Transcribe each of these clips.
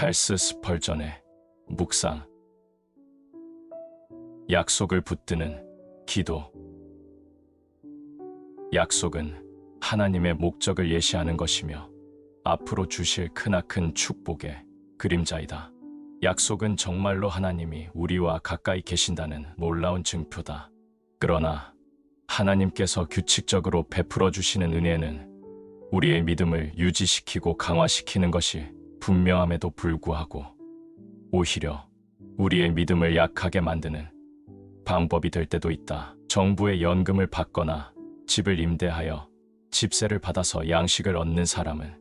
찰스 스펄전의 묵상. 약속을 붙드는 기도. 약속은 하나님의 목적을 예시하는 것이며 앞으로 주실 크나큰 축복의 그림자이다. 약속은 정말로 하나님이 우리와 가까이 계신다는 놀라운 증표다. 그러나 하나님께서 규칙적으로 베풀어 주시는 은혜는 우리의 믿음을 유지시키고 강화시키는 것이 분명함에도 불구하고 오히려 우리의 믿음을 약하게 만드는 방법이 될 때도 있다. 정부의 연금을 받거나 집을 임대하여 집세를 받아서 양식을 얻는 사람은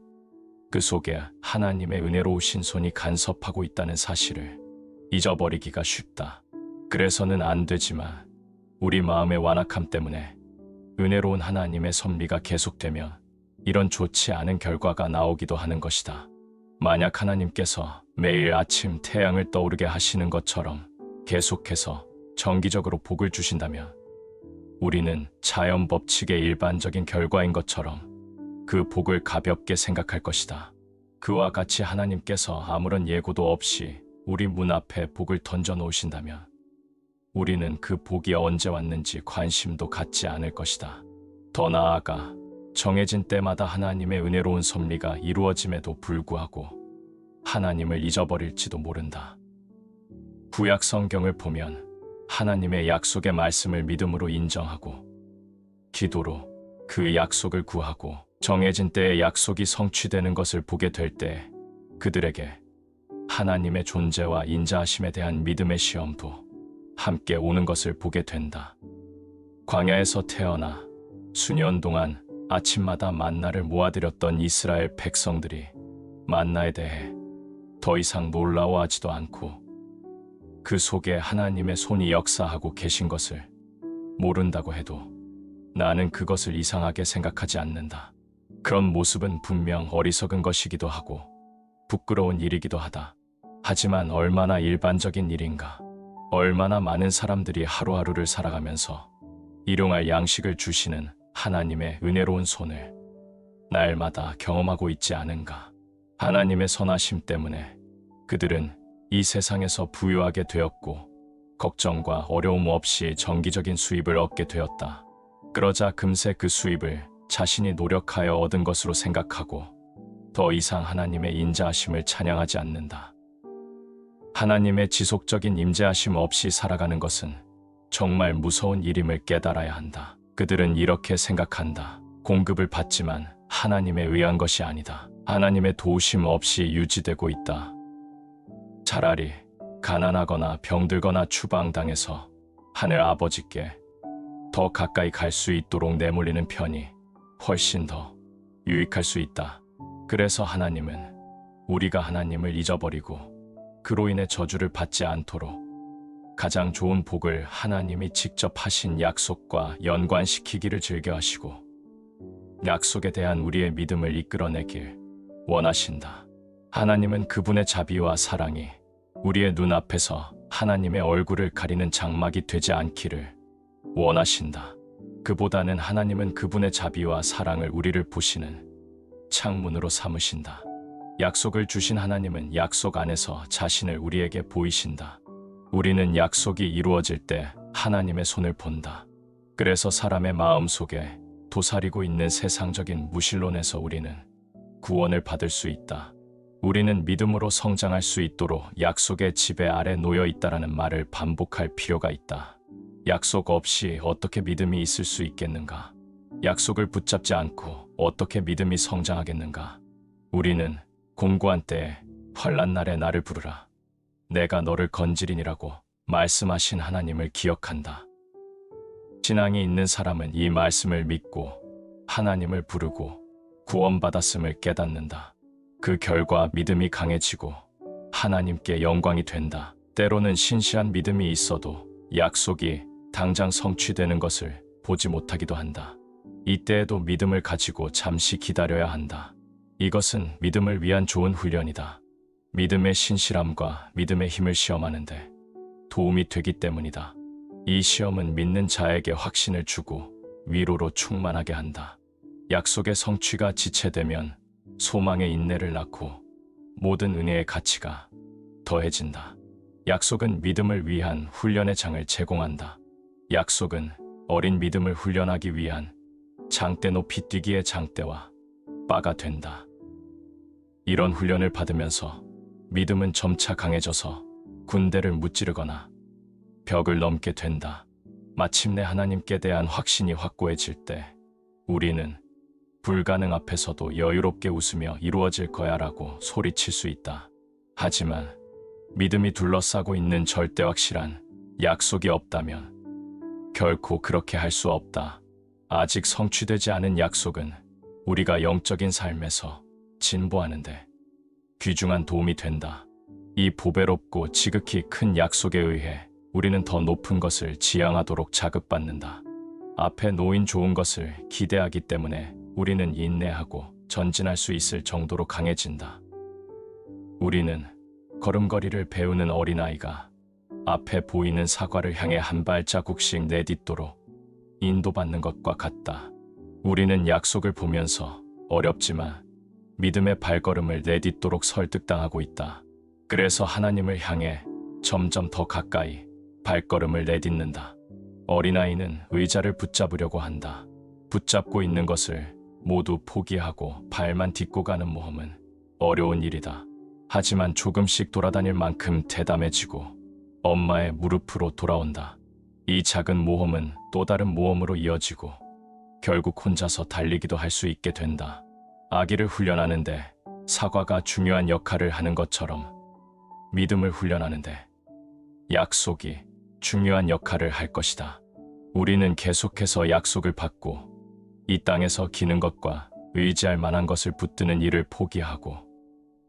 그 속에 하나님의 은혜로우신 손이 간섭하고 있다는 사실을 잊어버리기가 쉽다. 그래서는 안 되지만 우리 마음의 완악함 때문에 은혜로운 하나님의 섭리가 계속되면 이런 좋지 않은 결과가 나오기도 하는 것이다. 만약 하나님께서 매일 아침 태양을 떠오르게 하시는 것처럼 계속해서 정기적으로 복을 주신다면 우리는 자연 법칙의 일반적인 결과인 것처럼 그 복을 가볍게 생각할 것이다. 그와 같이 하나님께서 아무런 예고도 없이 우리 문 앞에 복을 던져 놓으신다면 우리는 그 복이 언제 왔는지 관심도 갖지 않을 것이다. 더 나아가 정해진 때마다 하나님의 은혜로운 섭리가 이루어짐에도 불구하고 하나님을 잊어버릴지도 모른다. 구약 성경을 보면 하나님의 약속의 말씀을 믿음으로 인정하고 기도로 그 약속을 구하고 정해진 때에 약속이 성취되는 것을 보게 될 때 그들에게 하나님의 존재와 인자하심에 대한 믿음의 시험도 함께 오는 것을 보게 된다. 광야에서 태어나 수년 동안 아침마다 만나를 모아들였던 이스라엘 백성들이 만나에 대해 더 이상 놀라워하지도 않고 그 속에 하나님의 손이 역사하고 계신 것을 모른다고 해도 나는 그것을 이상하게 생각하지 않는다. 그런 모습은 분명 어리석은 것이기도 하고 부끄러운 일이기도 하다. 하지만 얼마나 일반적인 일인가. 얼마나 많은 사람들이 하루하루를 살아가면서 일용할 양식을 주시는 하나님의 은혜로운 손을 날마다 경험하고 있지 않은가. 하나님의 선하심 때문에 그들은 이 세상에서 부유하게 되었고 걱정과 어려움 없이 정기적인 수입을 얻게 되었다. 그러자 금세 그 수입을 자신이 노력하여 얻은 것으로 생각하고 더 이상 하나님의 인자하심을 찬양하지 않는다. 하나님의 지속적인 임재하심 없이 살아가는 것은 정말 무서운 일임을 깨달아야 한다. 그들은 이렇게 생각한다. 공급을 받지만 하나님에 의한 것이 아니다. 하나님의 도우심 없이 유지되고 있다. 차라리 가난하거나 병들거나 추방당해서 하늘 아버지께 더 가까이 갈 수 있도록 내몰리는 편이 훨씬 더 유익할 수 있다. 그래서 하나님은 우리가 하나님을 잊어버리고 그로 인해 저주를 받지 않도록 가장 좋은 복을 하나님이 직접 하신 약속과 연관시키기를 즐겨하시고 약속에 대한 우리의 믿음을 이끌어내길 원하신다. 하나님은 그분의 자비와 사랑이 우리의 눈앞에서 하나님의 얼굴을 가리는 장막이 되지 않기를 원하신다. 그보다는 하나님은 그분의 자비와 사랑을 우리를 보시는 창문으로 삼으신다. 약속을 주신 하나님은 약속 안에서 자신을 우리에게 보이신다. 우리는 약속이 이루어질 때 하나님의 손을 본다. 그래서 사람의 마음 속에 도사리고 있는 세상적인 무신론에서 우리는 구원을 받을 수 있다. 우리는 믿음으로 성장할 수 있도록 약속의 지배 아래 놓여 있다라는 말을 반복할 필요가 있다. 약속 없이 어떻게 믿음이 있을 수 있겠는가? 약속을 붙잡지 않고 어떻게 믿음이 성장하겠는가? 우리는 공고한 때에 환난 날에 나를 부르라. 내가 너를 건지리니라고 말씀하신 하나님을 기억한다. 신앙이 있는 사람은 이 말씀을 믿고 하나님을 부르고 구원받았음을 깨닫는다. 그 결과 믿음이 강해지고 하나님께 영광이 된다. 때로는 신실한 믿음이 있어도 약속이 당장 성취되는 것을 보지 못하기도 한다. 이때에도 믿음을 가지고 잠시 기다려야 한다. 이것은 믿음을 위한 좋은 훈련이다. 믿음의 신실함과 믿음의 힘을 시험하는데 도움이 되기 때문이다. 이 시험은 믿는 자에게 확신을 주고 위로로 충만하게 한다. 약속의 성취가 지체되면 소망의 인내를 낳고 모든 은혜의 가치가 더해진다. 약속은 믿음을 위한 훈련의 장을 제공한다. 약속은 어린 믿음을 훈련하기 위한 장대 높이 뛰기의 장대와 바가 된다. 이런 훈련을 받으면서 믿음은 점차 강해져서 군대를 무찌르거나 벽을 넘게 된다. 마침내 하나님께 대한 확신이 확고해질 때 우리는 불가능 앞에서도 여유롭게 웃으며 이루어질 거야라고 소리칠 수 있다. 하지만 믿음이 둘러싸고 있는 절대 확실한 약속이 없다면 결코 그렇게 할 수 없다. 아직 성취되지 않은 약속은 우리가 영적인 삶에서 진보하는데 귀중한 도움이 된다. 이 보배롭고 지극히 큰 약속에 의해 우리는 더 높은 것을 지향하도록 자극받는다. 앞에 놓인 좋은 것을 기대하기 때문에 우리는 인내하고 전진할 수 있을 정도로 강해진다. 우리는 걸음걸이를 배우는 어린아이가 앞에 보이는 사과를 향해 한 발자국씩 내딛도록 인도받는 것과 같다. 우리는 약속을 보면서 어렵지만 믿음의 발걸음을 내딛도록 설득당하고 있다. 그래서 하나님을 향해 점점 더 가까이 발걸음을 내딛는다. 어린아이는 의자를 붙잡으려고 한다. 붙잡고 있는 것을 모두 포기하고 발만 딛고 가는 모험은 어려운 일이다. 하지만 조금씩 돌아다닐 만큼 대담해지고 엄마의 무릎으로 돌아온다. 이 작은 모험은 또 다른 모험으로 이어지고 결국 혼자서 달리기도 할 수 있게 된다. 아기를 훈련하는데 사과가 중요한 역할을 하는 것처럼 믿음을 훈련하는데 약속이 중요한 역할을 할 것이다. 우리는 계속해서 약속을 받고 이 땅에서 기는 것과 의지할 만한 것을 붙드는 일을 포기하고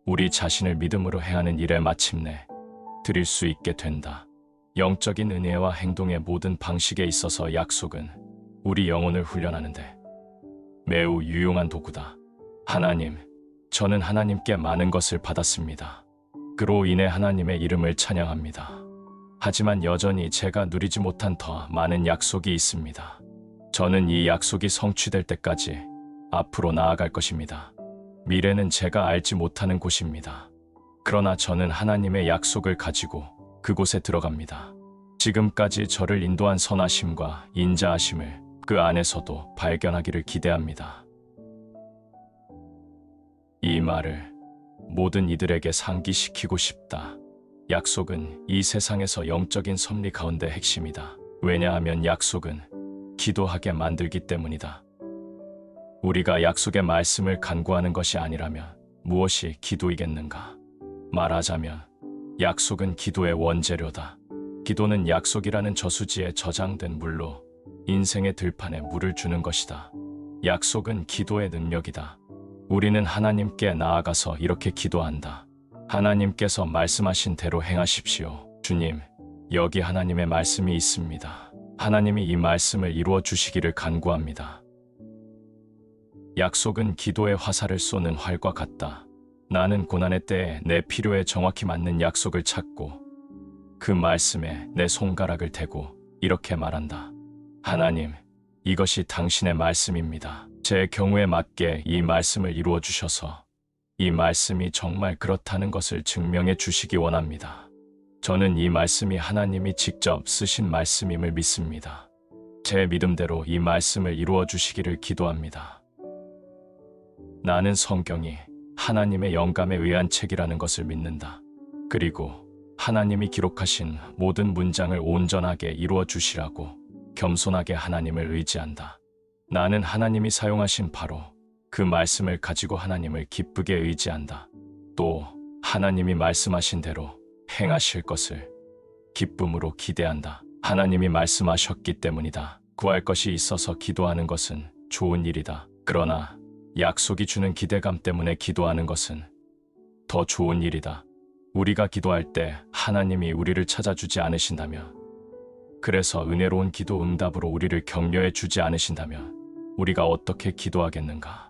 우리 자신을 믿음으로 행하는 일에 마침내 드릴 수 있게 된다. 영적인 은혜와 행동의 모든 방식에 있어서 약속은 우리 영혼을 훈련하는데 매우 유용한 도구다. 하나님, 저는 하나님께 많은 것을 받았습니다. 그로 인해 하나님의 이름을 찬양합니다. 하지만 여전히 제가 누리지 못한 더 많은 약속이 있습니다. 저는 이 약속이 성취될 때까지 앞으로 나아갈 것입니다. 미래는 제가 알지 못하는 곳입니다. 그러나 저는 하나님의 약속을 가지고 그곳에 들어갑니다. 지금까지 저를 인도한 선하심과 인자하심을 그 안에서도 발견하기를 기대합니다. 이 말을 모든 이들에게 상기시키고 싶다. 약속은 이 세상에서 영적인 섭리 가운데 핵심이다. 왜냐하면 약속은 기도하게 만들기 때문이다. 우리가 약속의 말씀을 간구하는 것이 아니라면 무엇이 기도이겠는가? 말하자면 약속은 기도의 원재료다. 기도는 약속이라는 저수지에 저장된 물로 인생의 들판에 물을 주는 것이다. 약속은 기도의 능력이다. 우리는 하나님께 나아가서 이렇게 기도한다. 하나님께서 말씀하신 대로 행하십시오. 주님, 여기 하나님의 말씀이 있습니다. 하나님이 이 말씀을 이루어 주시기를 간구합니다. 약속은 기도의 화살을 쏘는 활과 같다. 나는 고난의 때에 내 필요에 정확히 맞는 약속을 찾고 그 말씀에 내 손가락을 대고 이렇게 말한다. 하나님, 이것이 당신의 말씀입니다. 제 경우에 맞게 이 말씀을 이루어 주셔서 이 말씀이 정말 그렇다는 것을 증명해 주시기 원합니다. 저는 이 말씀이 하나님이 직접 쓰신 말씀임을 믿습니다. 제 믿음대로 이 말씀을 이루어 주시기를 기도합니다. 나는 성경이 하나님의 영감에 의한 책이라는 것을 믿는다. 그리고 하나님이 기록하신 모든 문장을 온전하게 이루어 주시라고 겸손하게 하나님을 의지한다. 나는 하나님이 사용하신 바로 그 말씀을 가지고 하나님을 기쁘게 의지한다. 또 하나님이 말씀하신 대로 행하실 것을 기쁨으로 기대한다. 하나님이 말씀하셨기 때문이다. 구할 것이 있어서 기도하는 것은 좋은 일이다. 그러나 약속이 주는 기대감 때문에 기도하는 것은 더 좋은 일이다. 우리가 기도할 때 하나님이 우리를 찾아주지 않으신다면, 그래서 은혜로운 기도 응답으로 우리를 격려해 주지 않으신다면 우리가 어떻게 기도하겠는가?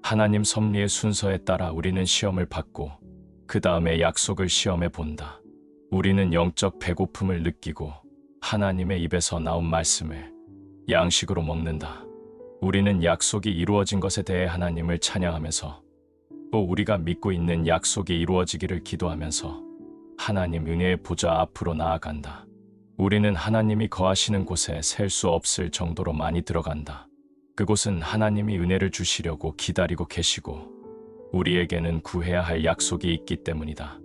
하나님 섭리의 순서에 따라 우리는 시험을 받고 그 다음에 약속을 시험해 본다. 우리는 영적 배고픔을 느끼고 하나님의 입에서 나온 말씀을 양식으로 먹는다. 우리는 약속이 이루어진 것에 대해 하나님을 찬양하면서 또 우리가 믿고 있는 약속이 이루어지기를 기도하면서 하나님 은혜의 보좌 앞으로 나아간다. 우리는 하나님이 거하시는 곳에 셀 수 없을 정도로 많이 들어간다. 그곳은 하나님이 은혜를 주시려고 기다리고 계시고 우리에게는 구해야 할 약속이 있기 때문이다.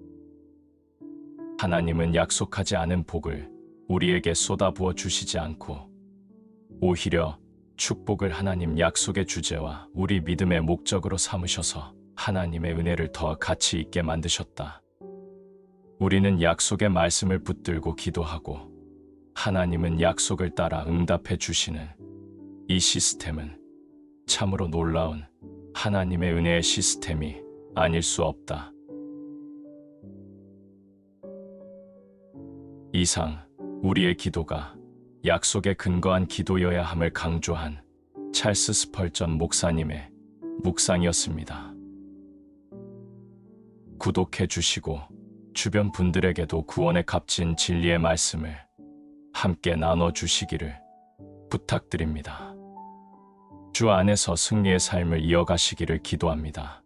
하나님은 약속하지 않은 복을 우리에게 쏟아부어 주시지 않고 오히려 축복을 하나님 약속의 주제와 우리 믿음의 목적으로 삼으셔서 하나님의 은혜를 더 가치 있게 만드셨다. 우리는 약속의 말씀을 붙들고 기도하고 하나님은 약속을 따라 응답해 주시는 이 시스템은 참으로 놀라운 하나님의 은혜의 시스템이 아닐 수 없다. 이상 우리의 기도가 약속에 근거한 기도여야 함을 강조한 찰스 스펄전 목사님의 묵상이었습니다. 구독해 주시고 주변 분들에게도 구원의 값진 진리의 말씀을 함께 나눠 주시기를 부탁드립니다. 주 안에서 승리의 삶을 이어가시기를 기도합니다.